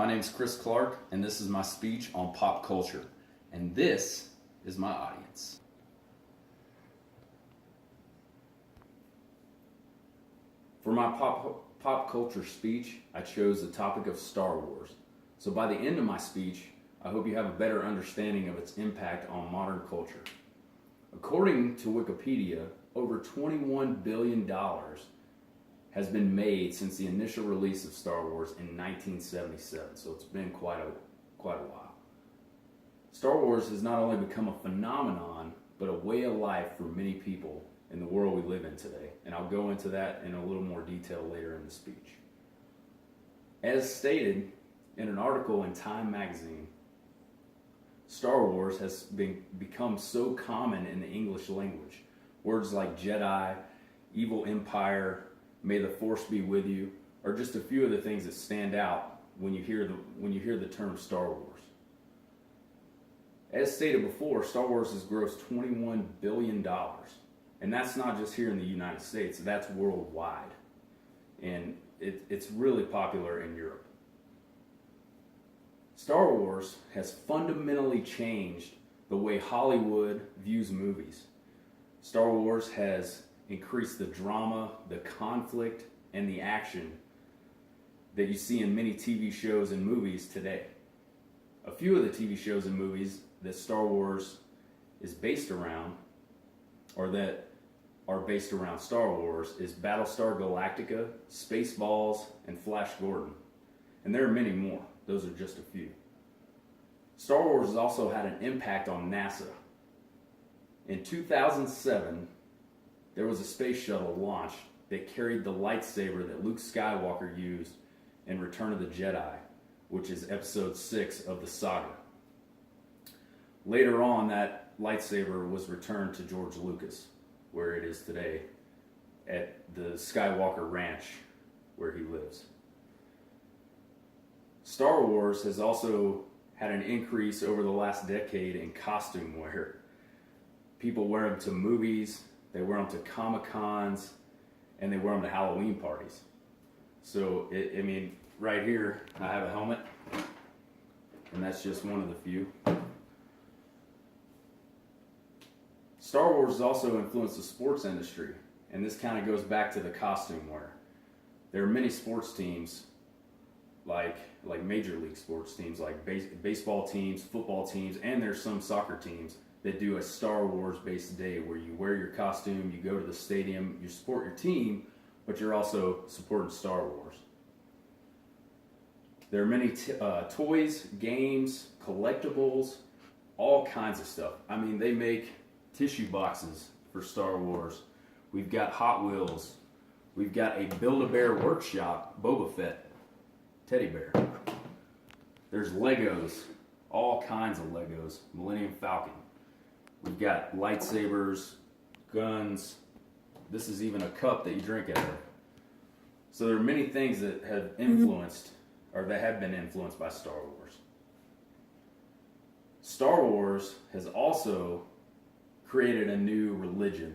My name's Chris Clark, and this is my speech on pop culture. And this is my audience. For my pop culture speech, I chose the topic of Star Wars. So by the end of my speech, I hope you have a better understanding of its impact on modern culture. According to Wikipedia, over $21 billion has been made since the initial release of Star Wars in 1977, so it's been quite a while. Star Wars has not only become a phenomenon, but a way of life for many people in the world we live in today, and I'll go into that in a little more detail later in the speech. As stated in an article in Time magazine, Star Wars has become so common in the English language. Words like Jedi, evil empire, may the Force be with you are just a few of the things that stand out when you hear the term Star Wars. As stated before, Star Wars has grossed $21 billion. And that's not just here in the United States, that's worldwide. And it's really popular in Europe. Star Wars has fundamentally changed the way Hollywood views movies. Star Wars has increased the drama, the conflict, and the action that you see in many TV shows and movies today. A few of the TV shows and movies that Star Wars is based around, or that are based around Star Wars, is Battlestar Galactica, Spaceballs, and Flash Gordon. And there are many more. Those are just a few. Star Wars has also had an impact on NASA. In 2007, there was a space shuttle launched that carried the lightsaber that Luke Skywalker used in Return of the Jedi, which is episode 6 of the saga. Later on, that lightsaber was returned to George Lucas, where it is today, at the Skywalker Ranch where he lives. Star Wars has also had an increase over the last decade in costume wear. People wear them to movies, they wear them to Comic-Cons, and they wear them to Halloween parties. So, right here, I have a helmet, and that's just one of the few. Star Wars has also influenced the sports industry, and this kind of goes back to the costume wear. There are many sports teams, like major league sports teams, like baseball teams, football teams, and there's some soccer teams that do a Star Wars based day where you wear your costume, you go to the stadium, you support your team, but you're also supporting Star Wars. There are many toys, games, collectibles, all kinds of stuff. They make tissue boxes for Star Wars. We've got Hot Wheels. We've got a Build-A-Bear workshop, Boba Fett teddy bear. There's Legos, all kinds of Legos, Millennium Falcon. We've got lightsabers, guns. This is even a cup that you drink out of. So there are many things that have influenced, or that have been influenced by Star Wars. Star Wars has also created a new religion.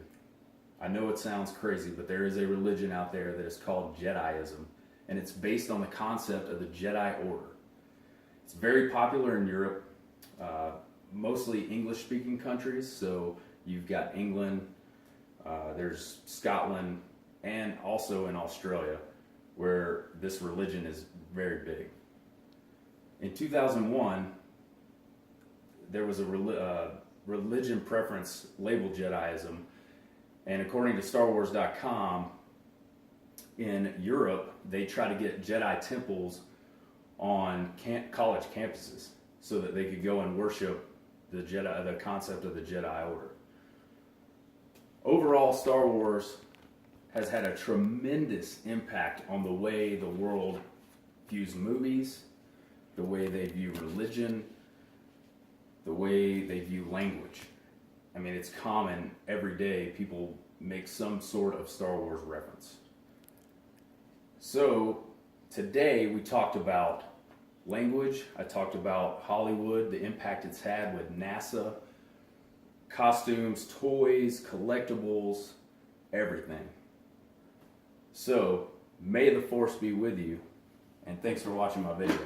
I know it sounds crazy, but there is a religion out there that is called Jediism, and it's based on the concept of the Jedi Order. It's very popular in Europe, mostly English-speaking countries. So you've got England, there's Scotland, and also in Australia, where this religion is very big. In 2001, there was a religion preference labeled Jediism, and according to StarWars.com, in Europe, they try to get Jedi temples on college campuses so that they could go and worship the concept of the Jedi Order. Overall, Star Wars has had a tremendous impact on the way the world views movies, the way they view religion, the way they view language. It's common every day people make some sort of Star Wars reference. So today we talked about language, I talked about Hollywood, the impact it's had with NASA, costumes, toys, collectibles, everything. So, may the Force be with you, and thanks for watching my video.